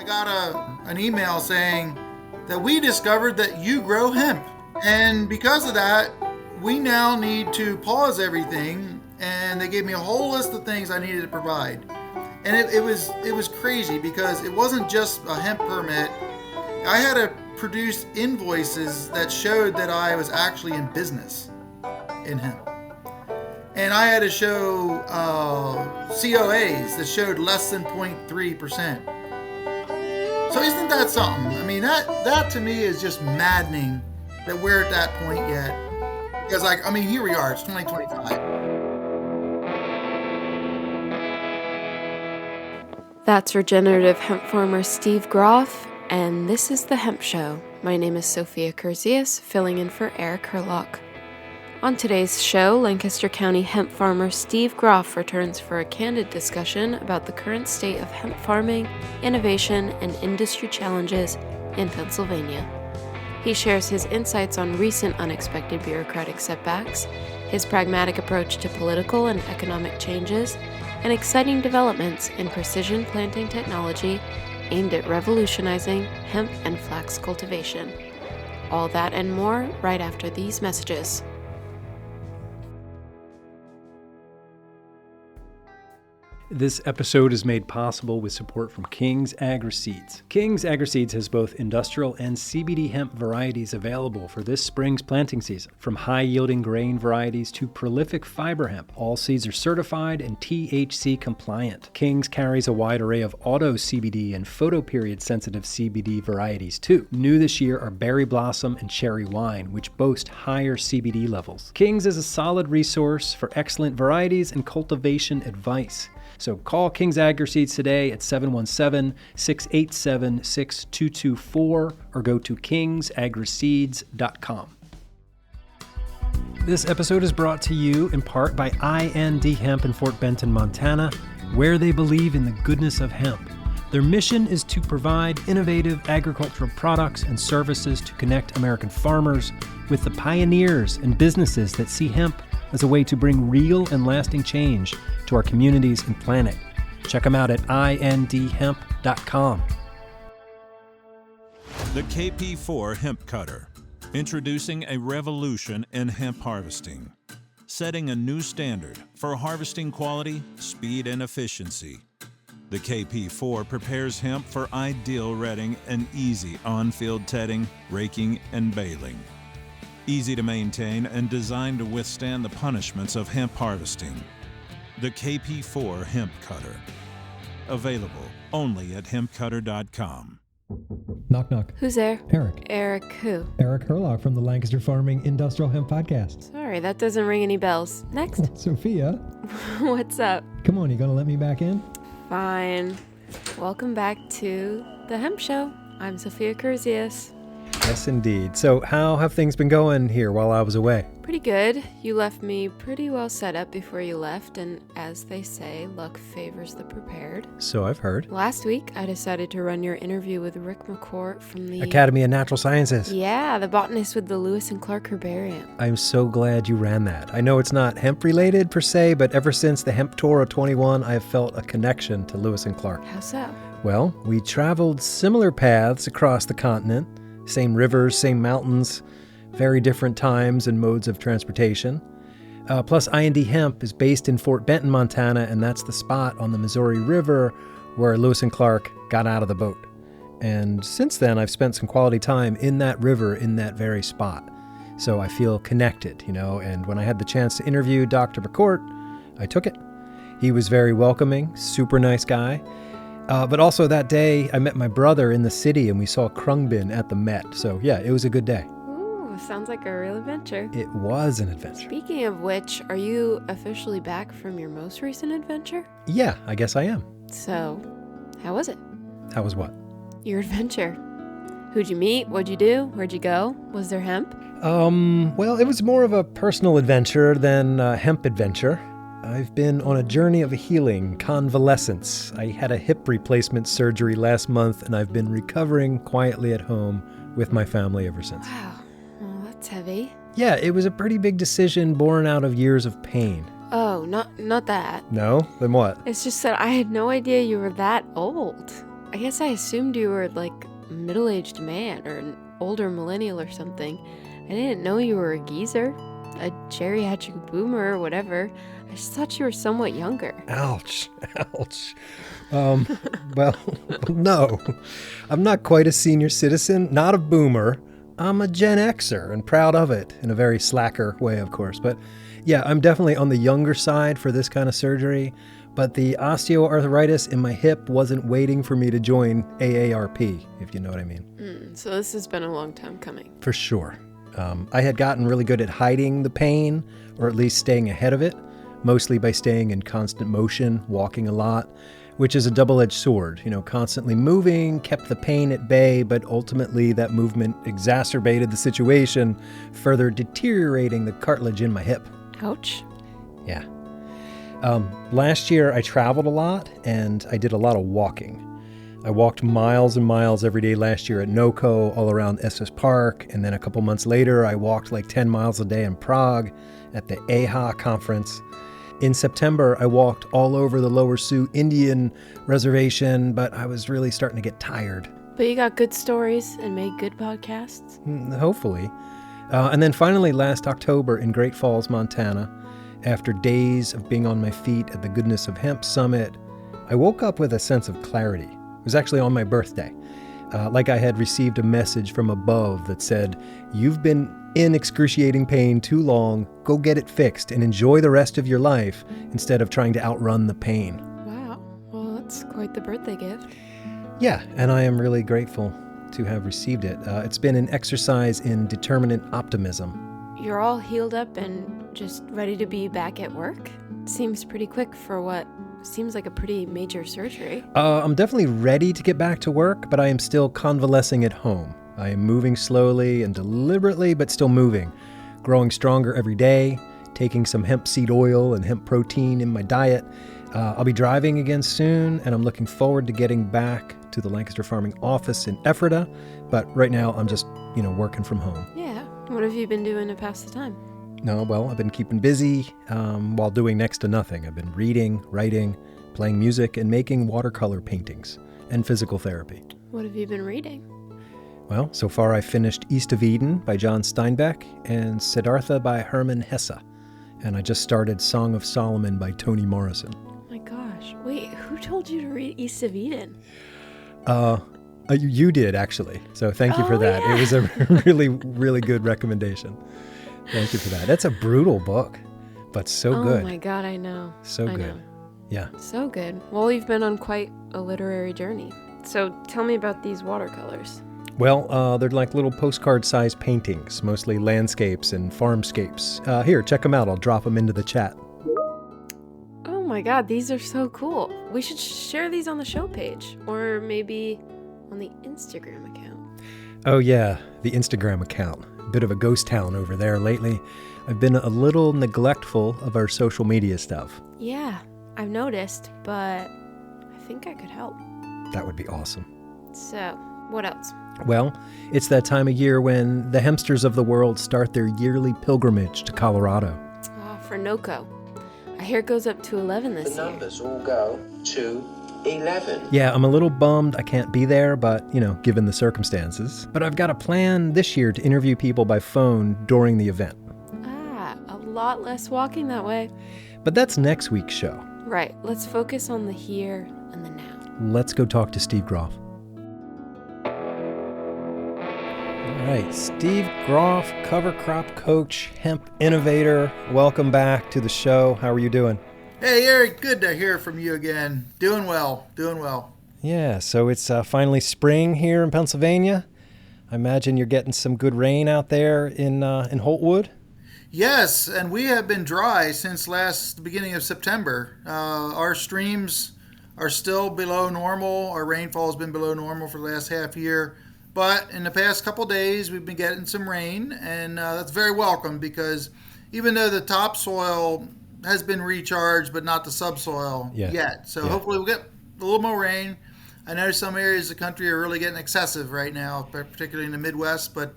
I got an email saying that we discovered that you grow hemp. And because of that, we now need to pause everything. And they gave me a whole list of things I needed to provide. And it was crazy because it wasn't just a hemp permit. I had to produce invoices that showed that I was actually in business in hemp. And I had to show COAs that showed less than 0.3%. So isn't that something? I mean, that to me is just maddening that we're at that point yet. Because, here we are, it's 2025. That's regenerative hemp farmer Steve Groff, and this is The Hemp Show. My name is Sophia Curzius, filling in for Eric Herlock. On today's show, Lancaster County hemp farmer Steve Groff returns for a candid discussion about the current state of hemp farming, innovation, and industry challenges in Pennsylvania. He shares his insights on recent unexpected bureaucratic setbacks, his pragmatic approach to political and economic changes, and exciting developments in precision planting technology aimed at revolutionizing hemp and flax cultivation. All that and more right after these messages. This episode is made possible with support from King's Agri-Seeds. King's Agri-Seeds has both industrial and CBD hemp varieties available for this spring's planting season. From high-yielding grain varieties to prolific fiber hemp, all seeds are certified and THC compliant. King's carries a wide array of auto CBD and photoperiod sensitive CBD varieties too. New this year are Berry Blossom and Cherry Wine, which boast higher CBD levels. King's is a solid resource for excellent varieties and cultivation advice. So call King's Agri-Seeds today at 717-687-6224 or go to kingsagriseeds.com. This episode is brought to you in part by IND Hemp in Fort Benton, Montana, where they believe in the goodness of hemp. Their mission is to provide innovative agricultural products and services to connect American farmers with the pioneers and businesses that see hemp as a way to bring real and lasting change to our communities and planet. Check them out at indhemp.com. The KP4 Hemp Cutter, introducing a revolution in hemp harvesting, setting a new standard for harvesting quality, speed, and efficiency. The KP4 prepares hemp for ideal retting and easy on-field tedding, raking, and baling. Easy to maintain and designed to withstand the punishments of hemp harvesting. The KP4 Hemp Cutter. Available only at hempcutter.com. Knock, knock. Who's there? Eric. Eric who? Eric Herlock from the Lancaster Farming Industrial Hemp Podcast. Sorry, that doesn't ring any bells. Next. Sophia. What's up? Come on, you gonna let me back in? Fine. Welcome back to The Hemp Show. I'm Sophia Curzius. Yes, indeed. So how have things been going here while I was away? Pretty good. You left me pretty well set up before you left, and as they say, luck favors the prepared. So I've heard. Last week, I decided to run your interview with Rick McCourt from the Academy of Natural Sciences. Yeah, the botanist with the Lewis and Clark Herbarium. I'm so glad you ran that. I know it's not hemp related per se, but ever since the Hemp Tour of 21, I have felt a connection to Lewis and Clark. How so? Well, we traveled similar paths across the continent. Same rivers, same mountains, very different times and modes of transportation. Plus, IND Hemp is based in Fort Benton, Montana, and that's the spot on the Missouri River where Lewis and Clark got out of the boat. And since then, I've spent some quality time in that river, in that very spot. So I feel connected, and when I had the chance to interview Dr. McCourt, I took it. He was very welcoming, super nice guy. But also that day, I met my brother in the city and we saw Krungbin at the Met. So yeah, it was a good day. Ooh, sounds like a real adventure. It was an adventure. Speaking of which, are you officially back from your most recent adventure? Yeah, I guess I am. So, how was it? How was what? Your adventure. Who'd you meet? What'd you do? Where'd you go? Was there hemp? Well, it was more of a personal adventure than a hemp adventure. I've been on a journey of healing, convalescence. I had a hip replacement surgery last month, and I've been recovering quietly at home with my family ever since. Wow, well, that's heavy. Yeah, it was a pretty big decision born out of years of pain. Oh, not that. No? Then what? It's just that I had no idea you were that old. I guess I assumed you were like a middle-aged man or an older millennial or something. I didn't know you were a geezer, a geriatric boomer or whatever. I just thought you were somewhat younger. Ouch. Ouch. Well, no. I'm not quite a senior citizen, not a boomer. I'm a Gen Xer and proud of it, in a very slacker way, of course. But yeah, I'm definitely on the younger side for this kind of surgery. But the osteoarthritis in my hip wasn't waiting for me to join AARP, if you know what I mean. So this has been a long time coming. For sure. I had gotten really good at hiding the pain, or at least staying ahead of it, mostly by staying in constant motion, walking a lot, which is a double-edged sword. Constantly moving kept the pain at bay, but ultimately that movement exacerbated the situation, further deteriorating the cartilage in my hip. Ouch. Yeah. Last year I traveled a lot and I did a lot of walking. I walked miles and miles every day last year at NOCO, all around Estes Park, and then a couple months later I walked like 10 miles a day in Prague at the AHA conference. In September I walked all over the Lower Sioux Indian Reservation, but I was really starting to get tired. But you got good stories and made good podcasts? Hopefully. And then finally last October in Great Falls, Montana, after days of being on my feet at the Goodness of Hemp Summit, I woke up with a sense of clarity. It was actually on my birthday. Like I had received a message from above that said, "You've been in excruciating pain too long. Go get it fixed and enjoy the rest of your life instead of trying to outrun the pain." Wow. Well, that's quite the birthday gift. Yeah, and I am really grateful to have received it. It's been an exercise in determinate optimism. You're all healed up and just ready to be back at work? Seems pretty quick for what seems like a pretty major surgery. I'm definitely ready to get back to work, but I am still convalescing at home. I am moving slowly and deliberately, but still moving. Growing stronger every day, taking some hemp seed oil and hemp protein in my diet. I'll be driving again soon, and I'm looking forward to getting back to the Lancaster Farming office in Ephrata, but right now I'm just, working from home. Yeah. What have you been doing to pass the time? No, well, I've been keeping busy while doing next to nothing. I've been reading, writing, playing music, and making watercolor paintings, and physical therapy. What have you been reading? Well, so far I finished East of Eden by John Steinbeck and Siddhartha by Hermann Hesse. And I just started Song of Solomon by Toni Morrison. Oh my gosh. Wait, who told you to read East of Eden? You did, actually. So thank you for that. Yeah. It was a really, really good recommendation. Thank you for that. That's a brutal book, but so good. Oh my God, I know. So I good. know. Yeah. So good. Well, you've been on quite a literary journey. So tell me about these watercolors. Well, they're like little postcard-sized paintings, mostly landscapes and farmscapes. Here, check them out. I'll drop them into the chat. Oh my God, these are so cool. We should share these on the show page, or maybe on the Instagram account. Oh yeah, the Instagram account. Bit of a ghost town over there lately. I've been a little neglectful of our social media stuff. Yeah, I've noticed, but I think I could help. That would be awesome. So, what else? Well, it's that time of year when the hempsters of the world start their yearly pilgrimage to Colorado. For NOCO. I hear it goes up to 11 this year. The numbers all go to 11. Yeah, I'm a little bummed I can't be there, but, given the circumstances. But I've got a plan this year to interview people by phone during the event. A lot less walking that way. But that's next week's show. Right, let's focus on the here and the now. Let's go talk to Steve Groff. All right, Steve Groff, cover crop coach, hemp innovator. Welcome back to the show. How are you doing? Hey, Eric, good to hear from you again. Doing well. Yeah, so it's finally spring here in Pennsylvania. I imagine you're getting some good rain out there in Holtwood. Yes, and we have been dry since the beginning of September. Our streams are still below normal. Our rainfall has been below normal for the last half year. But in the past couple days, we've been getting some rain, and that's very welcome because even though the topsoil has been recharged, but not the subsoil yet. So hopefully we'll get a little more rain. I know some areas of the country are really getting excessive right now, particularly in the Midwest, but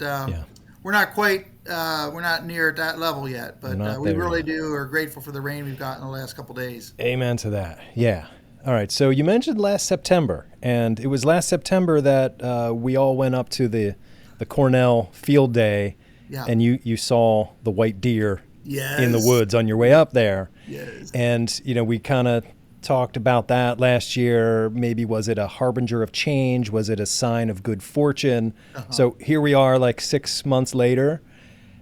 we're not we're not near at that level yet. But we really are grateful for the rain we've gotten the last couple days. Amen to that. Yeah. All right. So you mentioned last September, and it was last September that we all went up to the Cornell field day, Yeah. and you saw the white deer in the Yes. woods on your way up there. Yes. And, we kind of talked about that last year. Maybe was it a harbinger of change? Was it a sign of good fortune? So here we are like 6 months later.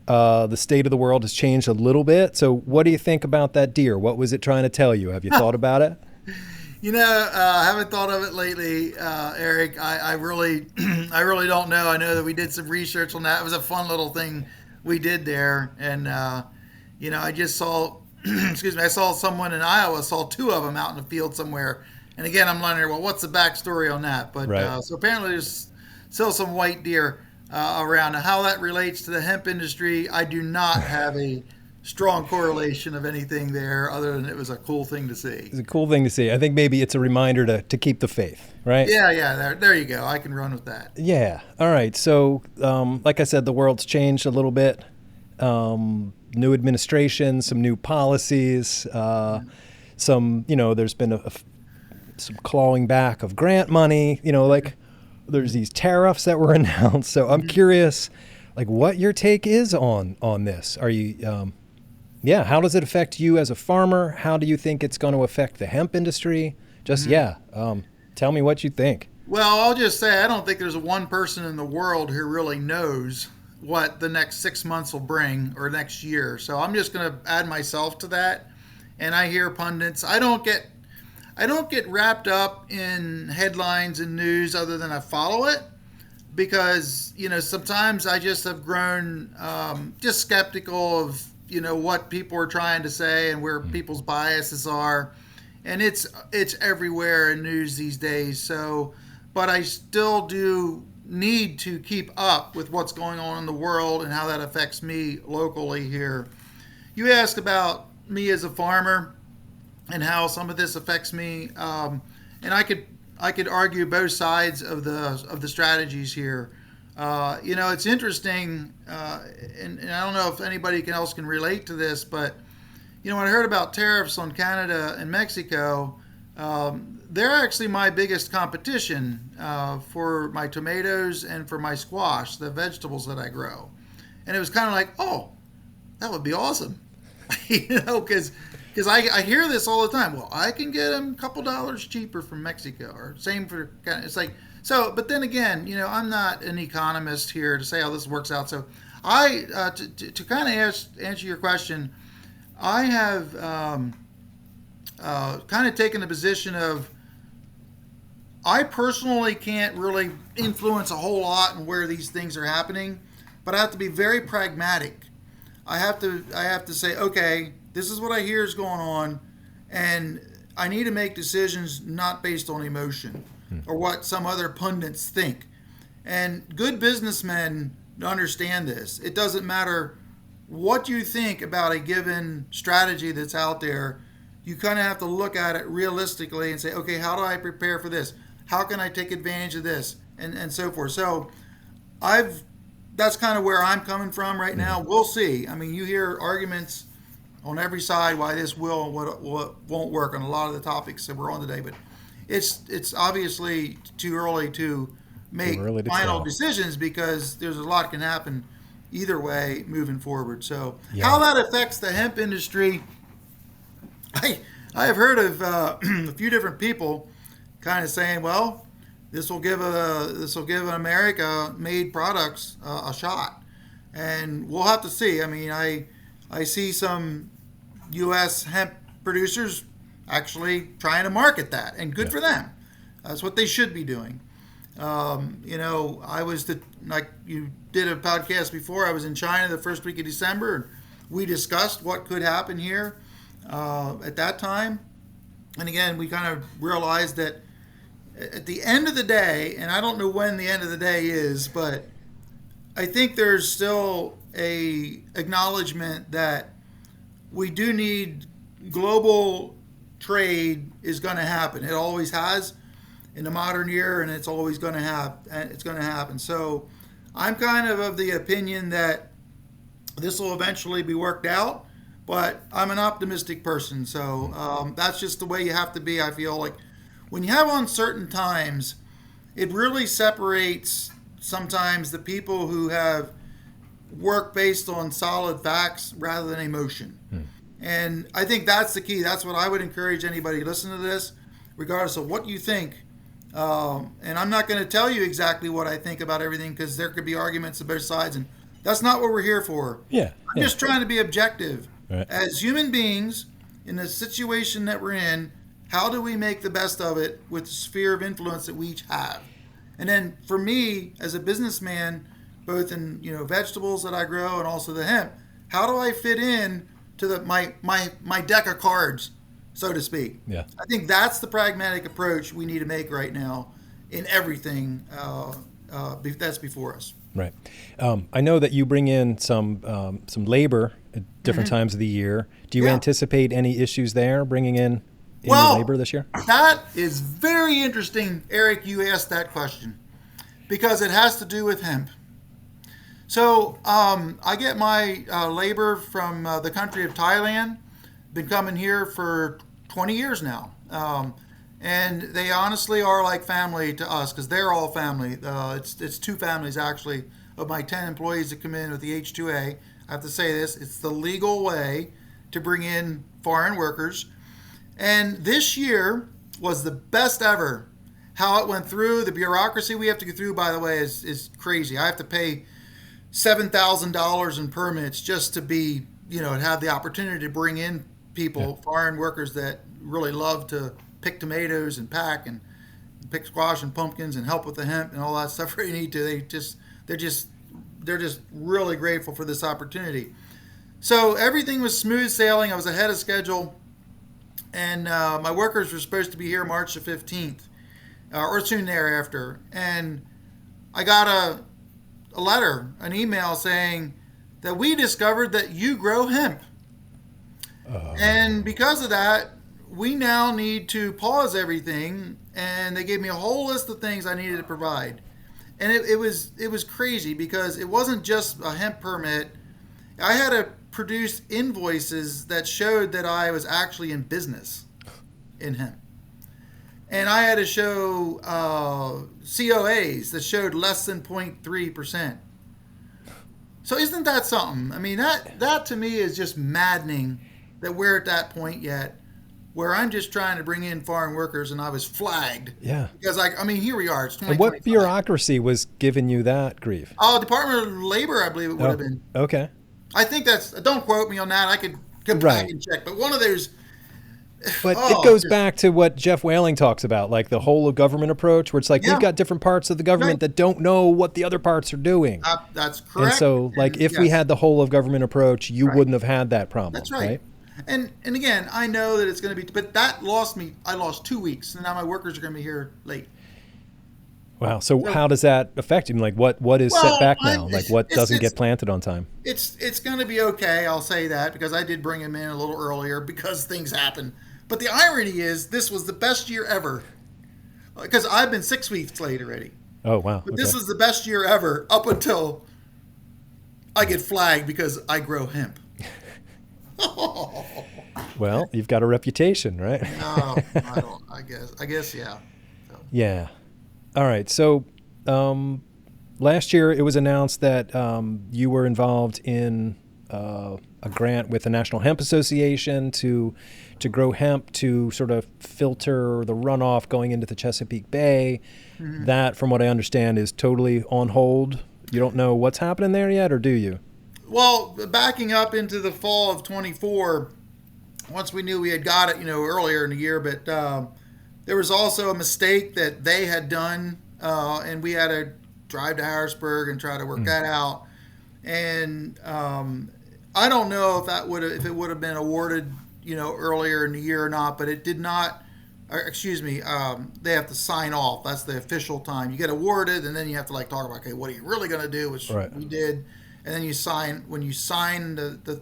The state of the world has changed a little bit. So what do you think about that deer? What was it trying to tell you? Have you thought about it? I haven't thought of it lately, Eric. I really, I really don't know. I know that we did some research on that. It was a fun little thing we did there, and I just saw, excuse me, I saw someone in Iowa saw two of them out in the field somewhere, and again, I'm wondering, well, what's the backstory on that? But Right. so apparently, there's still some white deer around. Now, how that relates to the hemp industry, I do not have a strong correlation of anything there, other than it was a cool thing to see. It's a cool thing to see. I think maybe it's a reminder to keep the faith, right? Yeah. There you go. I can run with that. Yeah. All right. So, like I said, the world's changed a little bit. New administration, some new policies, some, there's been some clawing back of grant money, like there's these tariffs that were announced. So I'm curious, like what your take is on this. Are you, how does it affect you as a farmer? How do you think it's going to affect the hemp industry? Just, tell me what you think. Well, I'll just say I don't think there's one person in the world who really knows what the next 6 months will bring or next year. So I'm just going to add myself to that. And I hear pundits. I don't get wrapped up in headlines and news other than I follow it because, sometimes I just have grown just skeptical of, what people are trying to say and where people's biases are. And it's everywhere in news these days. So, but I still do need to keep up with what's going on in the world and how that affects me locally here. You asked about me as a farmer and how some of this affects me, and I could argue both sides of the strategies here. It's interesting, and I don't know if anybody else can relate to this, but when I heard about tariffs on Canada and Mexico, they're actually my biggest competition for my tomatoes and for my squash, the vegetables that I grow. And it was kind of like, oh, that would be awesome. Because I hear this all the time. Well, I can get them a couple dollars cheaper from Mexico, or same for, it's like, so, but then again, I'm not an economist here to say how this works out. So I, to kind of answer your question, I have kind of taken the position of I personally can't really influence a whole lot in where these things are happening, but I have to be very pragmatic. I have to say, okay, this is what I hear is going on, and I need to make decisions not based on emotion or what some other pundits think. And good businessmen understand this. It doesn't matter what you think about a given strategy that's out there. You kind of have to look at it realistically and say, okay, how do I prepare for this? How can I take advantage of this? And so forth. So that's kind of where I'm coming from right now. We'll see. I mean, you hear arguments on every side why this will and what won't work on a lot of the topics that we're on today. But it's obviously too early to make final decisions because there's a lot can happen either way moving forward. So how that affects the hemp industry, I have heard of a few different people kind of saying, well, this will give an America-made products a shot, and we'll have to see. I mean, I see some U.S. hemp producers actually trying to market that, and good for them. That's what they should be doing. I was like you did a podcast before. I was in China the first week of December, and we discussed what could happen here at that time. And again, we kind of realized that at the end of the day, and I don't know when the end of the day is, but I think there's still a acknowledgement that we do need global trade is going to happen. It always has in the modern year, and it's always going to happen. So I'm kind of the opinion that this will eventually be worked out, but I'm an optimistic person. So that's just the way you have to be, I feel like, when you have uncertain times, it really separates sometimes the people who have work based on solid facts rather than emotion. And I think that's the key. That's what I would encourage anybody listening to this, regardless of what you think. And I'm not going to tell you exactly what I think about everything, because there could be arguments on both sides, and that's not what we're here for. I'm just trying to be objective. Right. As human beings, in the situation that we're in, how do we make the best of it with the sphere of influence that we each have? And then for me, as a businessman, both in vegetables that I grow and also the hemp, how do I fit in to my deck of cards, so to speak? Yeah. I think that's the pragmatic approach we need to make right now in everything that's before us. Right. I know that you bring in some labor at different times of the year. Do you anticipate any issues there bringing in any labor this year? That is very interesting, Eric, you asked that question, because it has to do with hemp. So I get my labor from the country of Thailand. Been coming here for 20 years now. And they honestly are like family to us, because they're all family. It's two families, actually, of my 10 employees that come in with the H-2A. I have to say this, it's the legal way to bring in foreign workers. And this year was the best ever. How it went through, the bureaucracy we have to go through, by the way, is crazy. I have to pay $7,000 in permits just to be, have the opportunity to bring in people, foreign workers that really love to pick tomatoes and pack and pick squash and pumpkins and help with the hemp and all that stuff where you need to. They're just really grateful for this opportunity. So everything was smooth sailing. I was ahead of schedule, and my workers were supposed to be here March the 15th, or soon thereafter. And I got a letter, an email saying that we discovered that you grow hemp. And because of that, we now need to pause everything. And they gave me a whole list of things I needed to provide. And it was crazy, because it wasn't just a hemp permit. I had to produce invoices that showed that I was actually in business in hemp. And I had to show COAs that showed less than 0.3%. So isn't that something? I mean, that to me is just maddening that we're at that point yet, where I'm just trying to bring in foreign workers and I was flagged. Yeah. Because here we are. It's 2025. And what bureaucracy was giving you that grief? Department of Labor, I believe it would have been. Okay. I think don't quote me on that. I could come back and check. But one of those. But it goes back to what Jeff Whaling talks about, like the whole of government approach, where it's like we've got different parts of the government that don't know what the other parts are doing. That's correct. And so, if we had the whole of government approach, you wouldn't have had that problem. That's right? And again, I know that it's going to be, but that lost me. I lost 2 weeks, and now my workers are going to be here late. Wow. So how does that affect you? Like what is set back now? Like what doesn't get planted on time? It's going to be okay. I'll say that, because I did bring him in a little earlier because things happen. But the irony is, this was the best year ever, because I've been 6 weeks late already. Oh, wow. But this was the best year ever up until I get flagged because I grow hemp. Well, you've got a reputation, right? No, I don't. I guess, yeah. So. Yeah. All right. So last year it was announced that you were involved in a grant with the National Hemp Association to grow hemp to sort of filter the runoff going into the Chesapeake Bay. Mm-hmm. That, from what I understand, is totally on hold. You don't know what's happening there yet, or do you? Well, backing up into the fall of 24, once we knew we had got it, earlier in the year, but there was also a mistake that they had done, and we had to drive to Harrisburg and try to work that out. And I don't know if it would have been awarded, earlier in the year or not, but it did not. They have to sign off. That's the official time. You get awarded, and then you have to talk about, okay, what are you really going to do, which we did. And then you sign. When you sign the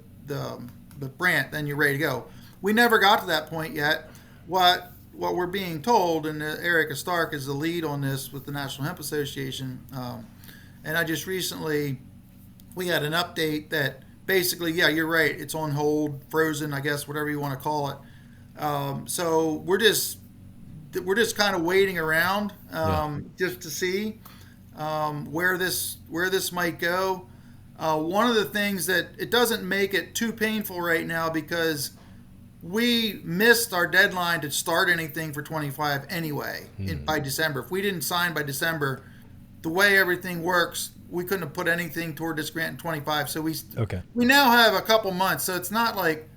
grant, then you're ready to go. We never got to that point yet. What we're being told, and Erica Stark is the lead on this with the National Hemp Association, and I just recently, we had an update that basically, yeah, you're right, it's on hold, frozen, I guess, whatever you want to call it. So we're just we're just kind of waiting around just to see where this might go. One of the things that it doesn't make it too painful right now because we missed our deadline to start anything for 25 anyway by December. If we didn't sign by December, the way everything works, we couldn't have put anything toward this grant in 25. So we now have a couple months. So it's not like,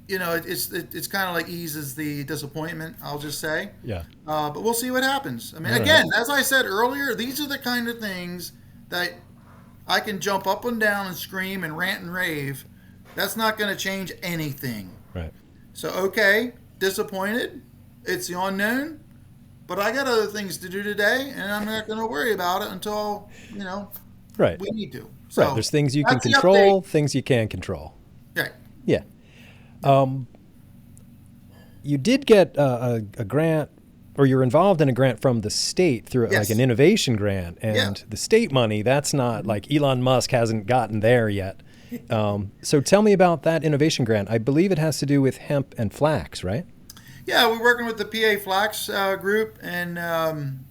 it's kind of like eases the disappointment, I'll just say. Yeah. But we'll see what happens. I mean, again, as I said earlier, these are the kind of things that I can jump up and down and scream and rant and rave. That's not going to change anything. Right. So, okay, disappointed. It's the unknown. But I got other things to do today, and I'm not going to worry about it until, right. we need to. So right. There's things you can control, things you can't control. Right. Yeah. You did get a grant, or you're involved in a grant from the state through like an innovation grant, and the state money, that's not like Elon Musk hasn't gotten there yet. So tell me about that innovation grant. I believe it has to do with hemp and flax, right? Yeah, we're working with the PA Flax group and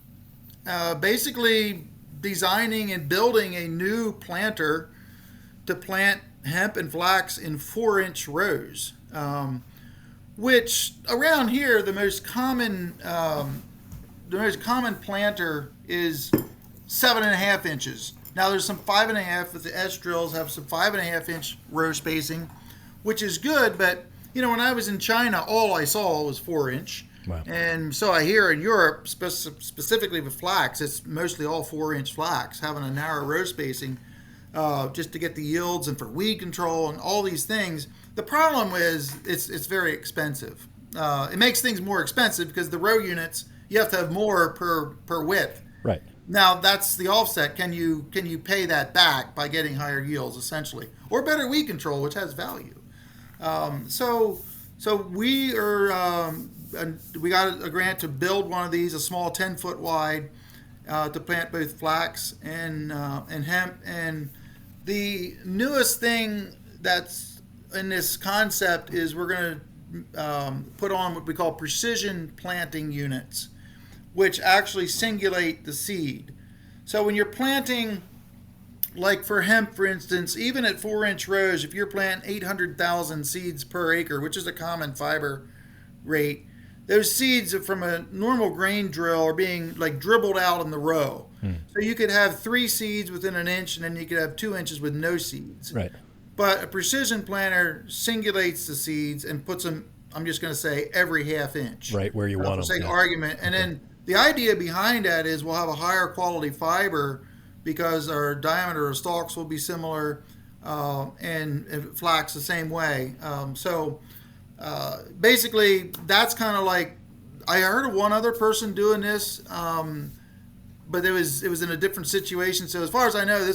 basically designing and building a new planter to plant hemp and flax in 4-inch rows, which around here the most common planter is 7.5 inches. Now there's some 5.5, but the S drills have some 5.5-inch row spacing, which is good. But when I was in China, all I saw was 4-inch. Wow. And so I hear in Europe, specifically with flax, it's mostly all 4-inch flax, having a narrow row spacing, just to get the yields and for weed control and all these things. The problem is it's very expensive. It makes things more expensive because the row units, you have to have more per width. Right. Now that's the offset. Can you pay that back by getting higher yields essentially, or better weed control, which has value? So we are we got a grant to build one of these, a small 10-foot wide, to plant both flax and hemp. And the newest thing that's in this concept is we're going to put on what we call precision planting units, which actually singulate the seed. So when you're planting, like for hemp, for instance, even at 4-inch rows, if you're planting 800,000 seeds per acre, which is a common fiber rate, those seeds from a normal grain drill are being like dribbled out in the row. So you could have 3 seeds within an inch, and then you could have 2 inches with no seeds. Right. But a precision planter singulates the seeds and puts them, I'm just going to say, every half inch. Right, where you want them. For sake of argument. And then the idea behind that is we'll have a higher quality fiber because our diameter of stalks will be similar, and flax the same way. Basically, that's kind of like, I heard of one other person doing this, but it was in a different situation. So as far as I know,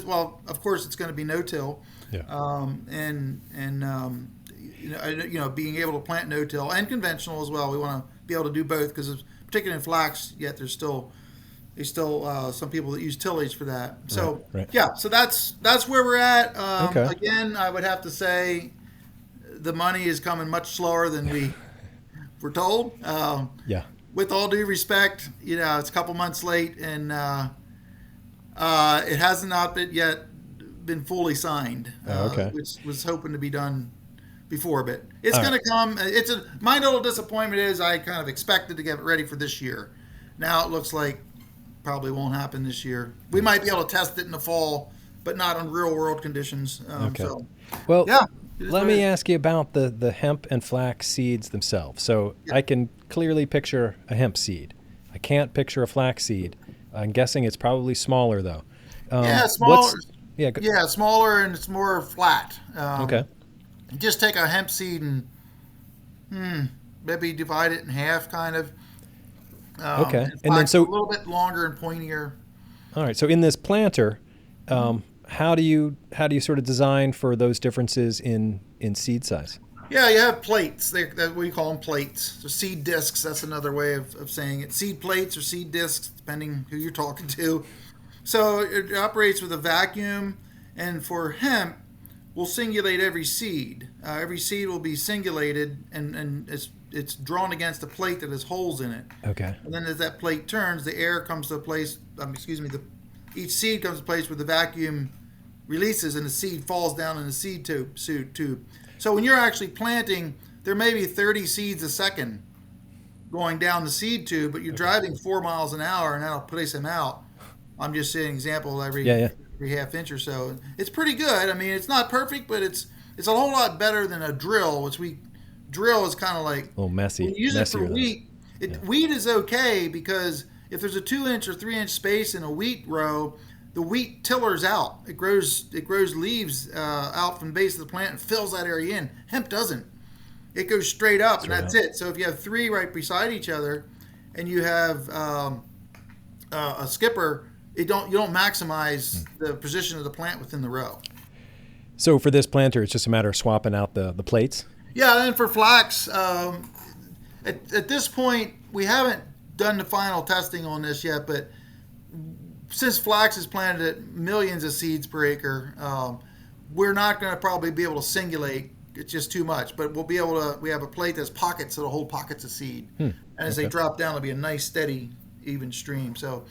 of course, it's going to be no-till. Yeah. Being able to plant no-till and conventional as well. We want to be able to do both because, particularly in flax, yet there's still some people that use tillage for that. So right. Yeah, so that's where we're at. Okay. Again, I would have to say the money is coming much slower than we were told. Yeah. With all due respect, it's a couple months late, and it has not been fully signed. Okay. Which was hoping to be done before, but it's going to come. My little disappointment is I kind of expected to get it ready for this year. Now it looks like probably won't happen this year. We might be able to test it in the fall, but not on real world conditions. Okay. So, well, yeah. Let me ask you about the hemp and flax seeds themselves. So I can clearly picture a hemp seed. I can't picture a flax seed. I'm guessing it's probably smaller though. Smaller. Yeah, smaller, and it's more flat. Okay. You just take a hemp seed and maybe divide it in half, kind of. Okay. And then a little bit longer and pointier. All right. So in this planter, how do you sort of design for those differences in seed size? Yeah, you have plates. We call them plates. So seed discs, that's another way of saying it. Seed plates or seed discs, depending who you're talking to. So it operates with a vacuum, and for hemp, we'll singulate every seed. Every seed will be singulated, and it's drawn against a plate that has holes in it. Okay. And then as that plate turns, the air comes to a place. Each seed comes to a place where the vacuum releases and the seed falls down in the seed tube. So when you're actually planting, there may be 30 seeds a second going down the seed tube, but you're driving 4 miles an hour, and that'll place them out. I'm just saying an example every half inch or so. It's pretty good. I mean, it's not perfect, but it's a whole lot better than a drill, which drill is kind of like a little messy. When you use it for wheat. Wheat is okay because if there's a 2-inch or 3-inch space in a wheat row, the wheat tillers out. It grows leaves out from the base of the plant and fills that area in. Hemp doesn't. It goes straight up, and that's it. So if you have 3 right beside each other, and you have a skipper, you don't maximize the position of the plant within the row. So for this planter, it's just a matter of swapping out the plates? Yeah, and for flax, at this point, we haven't done the final testing on this yet, but since flax is planted at millions of seeds per acre, we're not going to probably be able to singulate. It's just too much, but we'll be able to. We have a plate that's pockets that'll hold pockets of seed, and as they drop down, it'll be a nice, steady, even stream. So,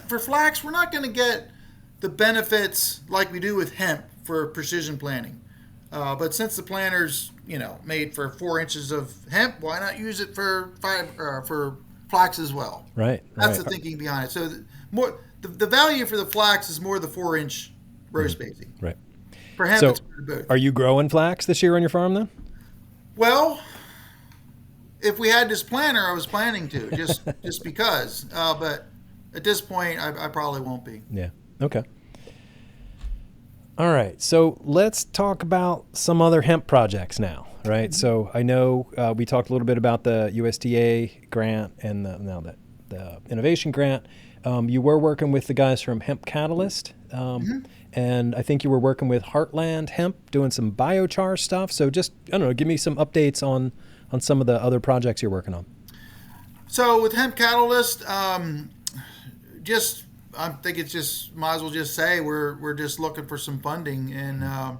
for flax, we're not going to get the benefits like we do with hemp for precision planting. But since the planter's made for 4 inches of hemp, why not use it for flax as well? Right. That's the thinking behind it. So the value for the flax is more the 4-inch row spacing. Right. For hemp, it's both. Are you growing flax this year on your farm then? Well, if we had this planter, I was planning to, just because. But at this point, I probably won't be. Yeah. Okay. All right. So let's talk about some other hemp projects now, right? So I know we talked a little bit about the USDA grant and the innovation grant. You were working with the guys from Hemp Catalyst. And I think you were working with Heartland Hemp doing some biochar stuff. So just, give me some updates on some of the other projects you're working on. So with Hemp Catalyst, I think it's just, might as well just say we're just looking for some funding, and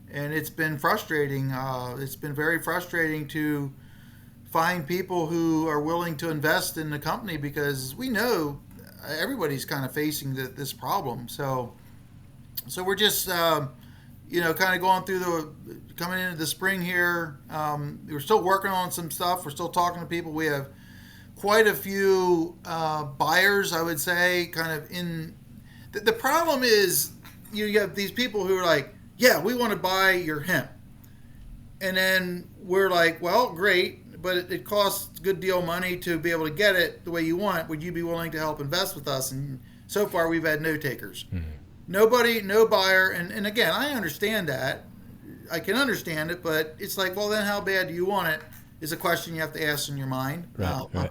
it's been frustrating. It's been very frustrating to find people who are willing to invest in the company, because we know everybody's kind of facing this problem. So we're just, kind of going through coming into the spring here. We're still working on some stuff. We're still talking to people. We have quite a few buyers, I would say, kind of in. The problem is you have these people who are like, yeah, we want to buy your hemp. And then we're like, well, great, but it costs a good deal of money to be able to get it the way you want. Would you be willing to help invest with us? And so far, we've had no takers. Mm-hmm. Nobody, no buyer. And again, I understand that. I can understand it, but it's like, well, then how bad do you want it is a question you have to ask in your mind. Right.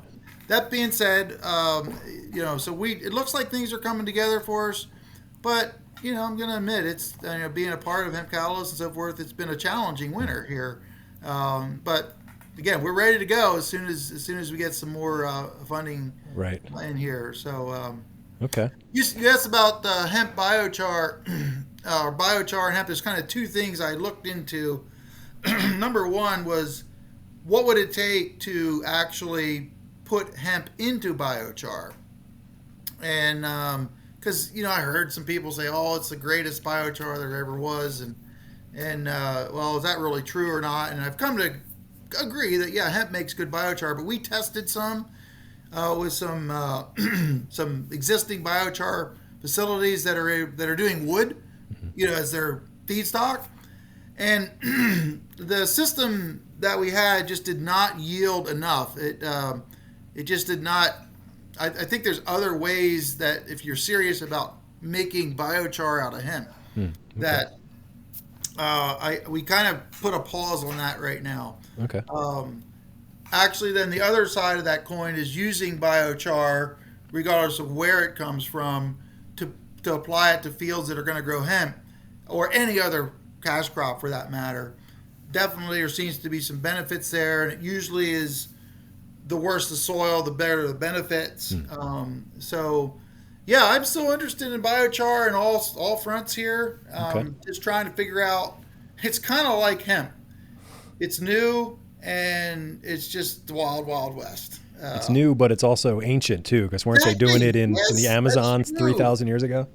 That being said, so it looks like things are coming together for us, but, I'm going to admit it's, being a part of Hemp Catalyst and so forth, it's been a challenging winter here. But again, we're ready to go as soon as we get some more funding in here. So, okay. You asked about hemp biochar, or biochar and hemp. There's kind of two things I looked into. Number one was, what would it take to actually put hemp into biochar? And because I heard some people say, "Oh, it's the greatest biochar there ever was," and well, is that really true or not? And I've come to agree that hemp makes good biochar, but we tested some with some existing biochar facilities that are doing wood, as their feedstock, and the system that we had just did not yield enough. It just did not. I think there's other ways that if you're serious about making biochar out of hemp, that we kind of put a pause on that right now. Okay. Actually, then the other side of that coin is using biochar, regardless of where it comes from, to apply it to fields that are going to grow hemp, or any other cash crop for that matter. Definitely there seems to be some benefits there, and it usually is the worse the soil, the better the benefits. So, I'm still interested in biochar in all fronts here. Just trying to figure out, it's kind of like hemp. It's new, and it's just the wild, wild west. It's new, but it's also ancient too, because weren't they doing it in the Amazons 3,000 years ago?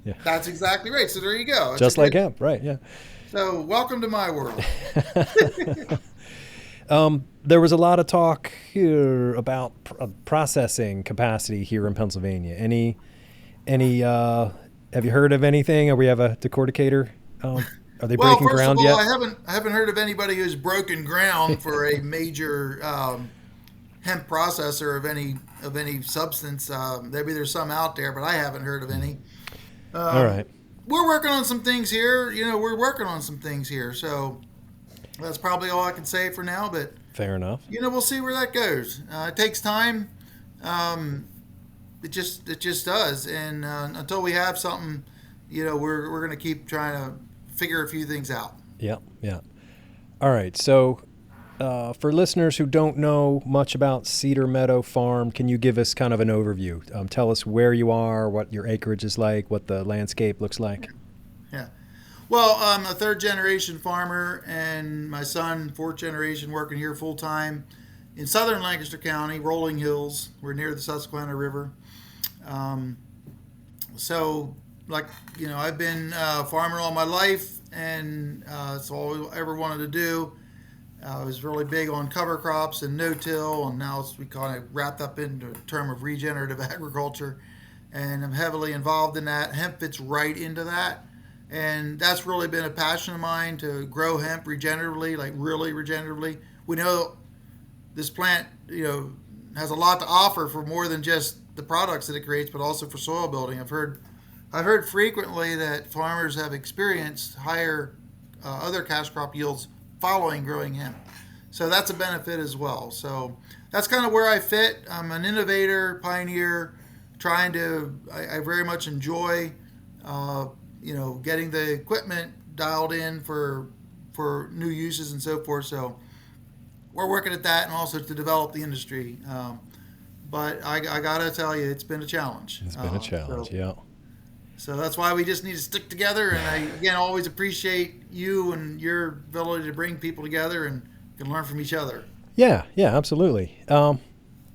Yeah, That's exactly right. So there you go. That's just like hemp, right? Yeah. So welcome to my world. There was a lot of talk here about processing capacity here in Pennsylvania. Any? Have you heard of anything? Or we have a decorticator? Are they breaking ground yet? I haven't heard of anybody who's broken ground for a major hemp processor of any substance. Maybe there's some out there, but I haven't heard of any. All right. We're working on some things here. We're working on some things here. So that's probably all I can say for now. But fair enough. We'll see where that goes. It takes time. It just does. And until we have something, we're going to keep trying to figure a few things out. Yeah. All right. So for listeners who don't know much about Cedar Meadow Farm, can you give us kind of an overview? Tell us where you are, what your acreage is like, what the landscape looks like. Yeah. Well, I'm a third generation farmer, and my son, fourth generation, working here full time in southern Lancaster County, Rolling Hills. We're near the Susquehanna River. I've been a farmer all my life, and it's all I ever wanted to do. I was really big on cover crops and no-till, and now we kind of wrapped up into the term of regenerative agriculture, and I'm heavily involved in that. Hemp fits right into that, and that's really been a passion of mine, to grow hemp regeneratively, like really regeneratively. We know this plant, has a lot to offer for more than just the products that it creates, but also for soil building. I've heard frequently that farmers have experienced higher other cash crop yields following growing hemp. So that's a benefit as well. So that's kind of where I fit. I'm an innovator, pioneer, I very much enjoy, getting the equipment dialed in for new uses and so forth. So we're working at that, and also to develop the industry. But I got to tell you, it's been a challenge. It's been a challenge, yeah. So that's why we just need to stick together. And I, again, always appreciate you and your ability to bring people together and can learn from each other. Yeah, absolutely.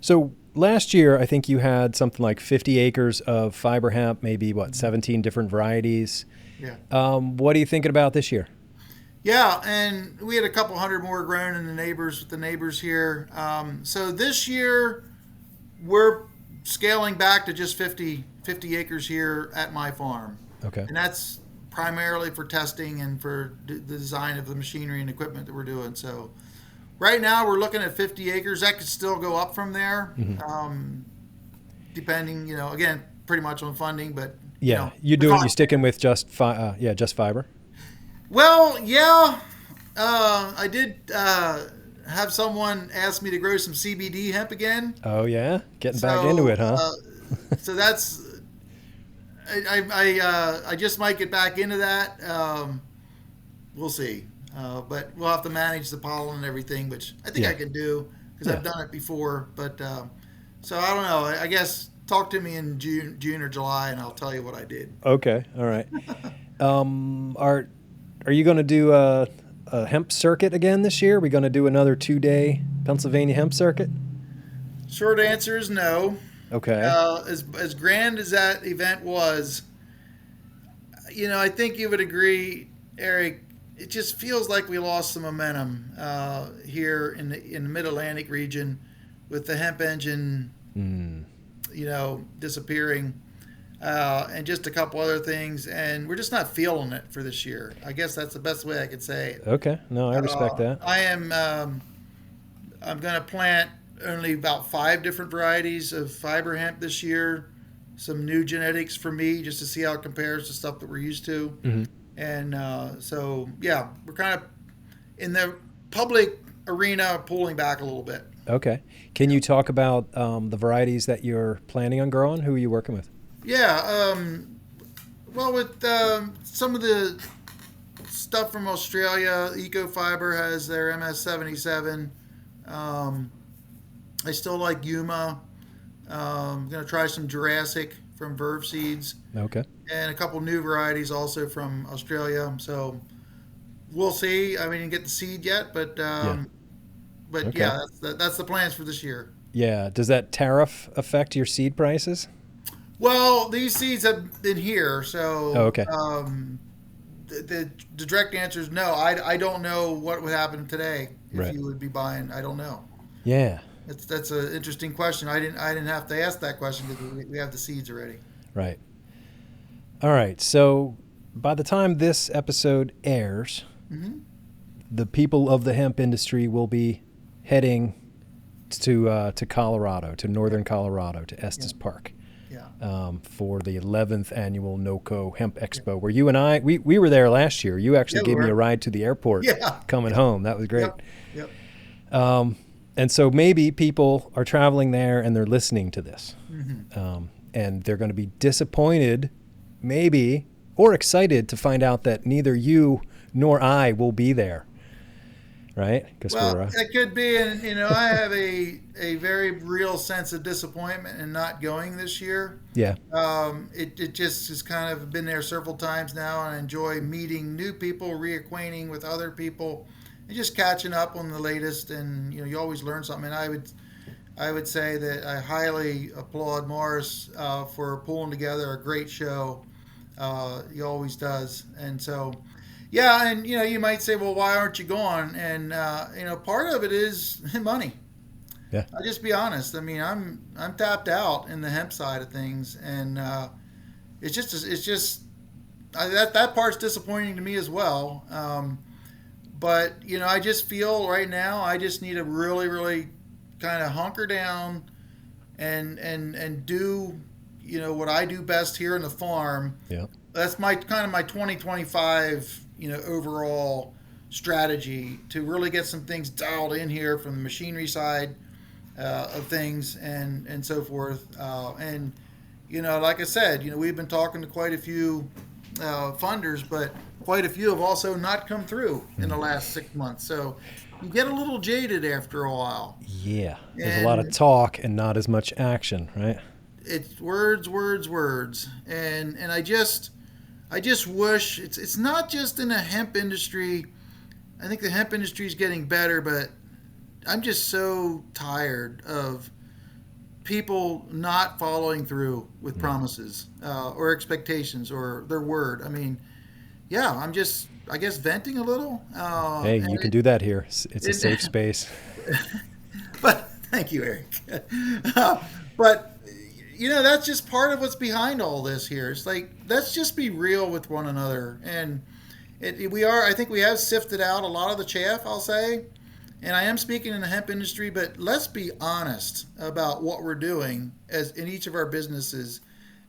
So last year, I think you had something like 50 acres of fiber hemp, maybe 17 different varieties. Yeah. What are you thinking about this year? Yeah, and we had a couple hundred more grown with the neighbors here. So this year, we're scaling back to just 50 acres here at my farm. Okay. And that's primarily for testing and for the design of the machinery and equipment that we're doing. So right now we're looking at 50 acres. That could still go up from there, depending, again, pretty much on funding. But you sticking with just fiber? Well, yeah, I did have someone ask me to grow some CBD hemp again. Oh yeah, getting back into it, huh? So that's I just might get back into that. We'll see, but we'll have to manage the pollen and everything, which I think I can do because I've done it before. But so I don't know. I guess talk to me in June or July, and I'll tell you what I did. Okay, all right. Are you going to do a hemp circuit again this year? Are we going to do another 2-day Pennsylvania hemp circuit? Short answer is no. Okay. As grand as that event was, I think you would agree, Eric, it just feels like we lost some momentum here in the Mid-Atlantic region with the hemp engine, disappearing. And just a couple other things, and we're just not feeling it for this year. I guess that's the best way I could say it. Okay, no, I respect that. I'm going to plant only about 5 different varieties of fiber hemp this year. Some new genetics for me, just to see how it compares to stuff that we're used to. Mm-hmm. And we're kind of in the public arena pulling back a little bit. Okay, can you talk about the varieties that you're planning on growing? Who are you working with? Yeah, with some of the stuff from Australia, Ecofiber has their MS77. I still like Yuma. I'm going to try some Jurassic from Verve Seeds. Okay. And a couple new varieties also from Australia. So we'll see. I didn't get the seed yet, but But Okay. yeah, that's the plans for this year. Yeah. Does that tariff affect your seed prices? Well, these seeds have been here, Oh, so okay. the direct answer is no. I don't know what would happen today if Right. you would be buying. I don't know. Yeah. That's an interesting question. I didn't have to ask that question because we have the seeds already. Right. All right. So by the time this episode airs, the people of the hemp industry will be heading to Colorado, to northern Colorado, to Estes Park. Yeah. For the 11th annual NOCO Hemp Expo, where you and I, we were there last year. You actually Yeah, we gave me a were. ride to the airport Yeah. coming home. That was great. Yep. Yep. And so maybe people are traveling there and they're listening to this. And they're going to be disappointed, maybe, or excited to find out that neither you nor I will be there. Right? Because Well, it could be, and I have a very real sense of disappointment in not going this year. yeah. It just has kind of been there several times now, and I enjoy meeting new people, reacquainting with other people, and just catching up on the latest. And you always learn something. And I would say that I highly applaud Morris for pulling together a great show. He always does, and so. Yeah, and you might say, well, why aren't you going? And part of it is money. Yeah. I'll just be honest. I mean, I'm tapped out in the hemp side of things, and it's just that part's disappointing to me as well. But I just feel right now I just need to really, really kind of hunker down and do what I do best here in the farm. Yeah. That's my 2025 overall strategy to really get some things dialed in here from the machinery side of things and so forth. And like I said, we've been talking to quite a few funders, but quite a few have also not come through in the last 6 months. So you get a little jaded after a while. Yeah. There's a lot of talk and not as much action, right? It's words, and I just wish it's not just in the hemp industry. I think the hemp industry is getting better, but I'm just so tired of people not following through with promises or expectations or their word. I mean, yeah, I'm just, I guess, venting a little. Hey, you can do that here. It's a safe space. But thank you, Eric. But that's just part of what's behind all this here. It's like, let's just be real with one another. And I think we have sifted out a lot of the chaff, I'll say. And I am speaking in the hemp industry, but let's be honest about what we're doing as in each of our businesses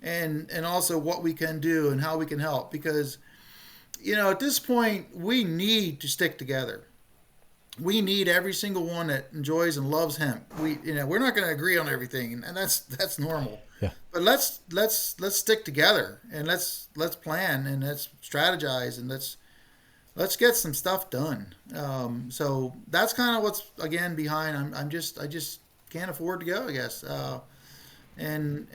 and also what we can do and how we can help. Because, at this point, we need to stick together. We need every single one that enjoys and loves hemp. We're not going to agree on everything, and that's normal. Yeah. But let's stick together and let's plan and let's strategize and let's get some stuff done. So that's kind of what's again behind. I just can't afford to go, I guess. And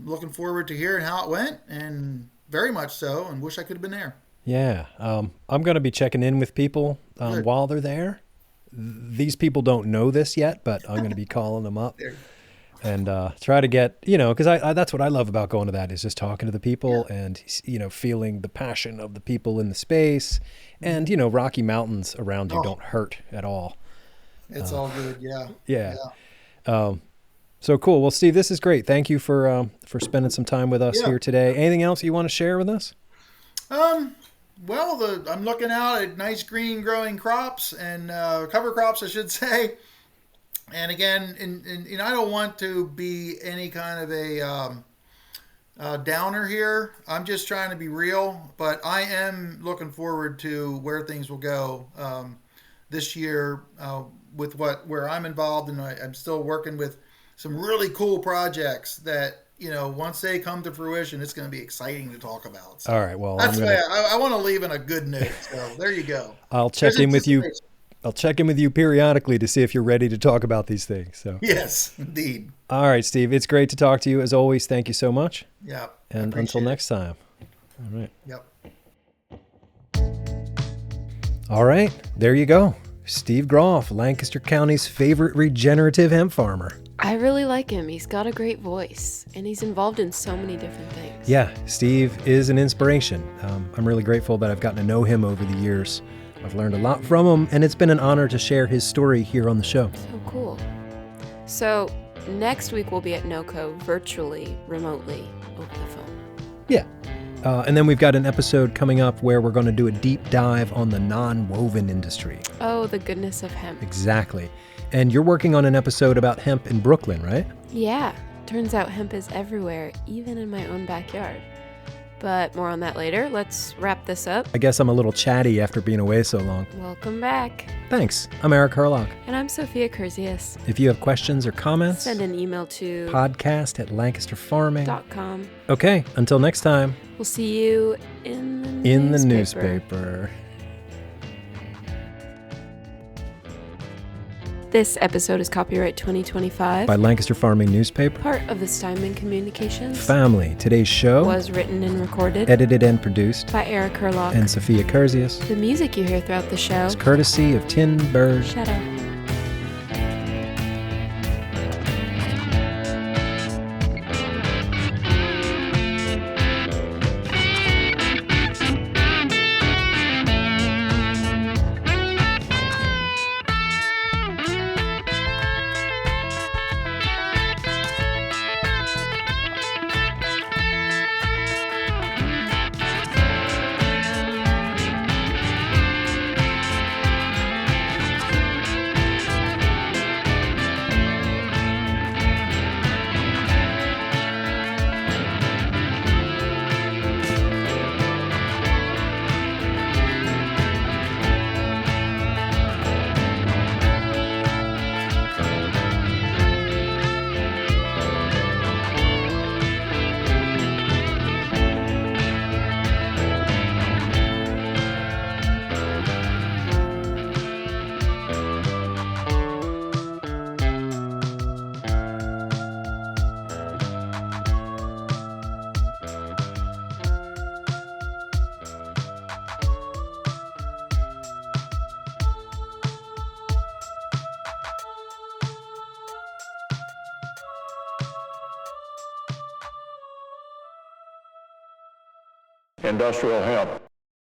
looking forward to hearing how it went, and very much so, and wish I could have been there. Yeah. I'm going to be checking in with people while they're there. These people don't know this yet, but I'm going to be calling them up and try to get, because I that's what I love about going to that is just talking to the people and, feeling the passion of the people in the space. And, Rocky Mountains around you don't hurt at all. It's all good. Yeah. Yeah. So cool. Well, Steve, this is great. Thank you for spending some time with us here today. Anything else you want to share with us? Well, I'm looking out at nice green growing crops and cover crops, I should say. And again, and I don't want to be any kind of a downer here. I'm just trying to be real, but I am looking forward to where things will go this year with where I'm involved, and I'm still working with some really cool projects that. Once they come to fruition, it's going to be exciting to talk about. So all right. Well, that's why I want to leave in a good note. So there you go. I'll check in with you. I'll check in with you periodically to see if you're ready to talk about these things. So yes, indeed. All right, Steve. It's great to talk to you as always. Thank you so much. Yeah. And until next time. All right. Yep. All right. There you go. Steve Groff, Lancaster County's favorite regenerative hemp farmer. I really like him. He's got a great voice, and he's involved in so many different things. Yeah, Steve is an inspiration. I'm really grateful that I've gotten to know him over the years. I've learned a lot from him, and it's been an honor to share his story here on the show. So cool. So next week we'll be at NOCO virtually, remotely, over the phone. Yeah. And then we've got an episode coming up where we're going to do a deep dive on the non-woven industry. Oh, the goodness of hemp. Exactly. And you're working on an episode about hemp in Brooklyn, right? Yeah. Turns out hemp is everywhere, even in my own backyard. But more on that later. Let's wrap this up. I guess I'm a little chatty after being away so long. Welcome back. Thanks. I'm Eric Herlock. And I'm Sophia Curzius. If you have questions or comments, send an email to podcast@lancasterfarming.com. .com. Okay, until next time. We'll see you in the newspaper. This episode is copyright 2025 by Lancaster Farming Newspaper. Part of the Steinman Communications Family. Today's show was written and recorded, edited and produced by Eric Herlock and Sophia Curzius. The music you hear throughout the show is courtesy of Tin Bird. Shut up. Industrial hemp.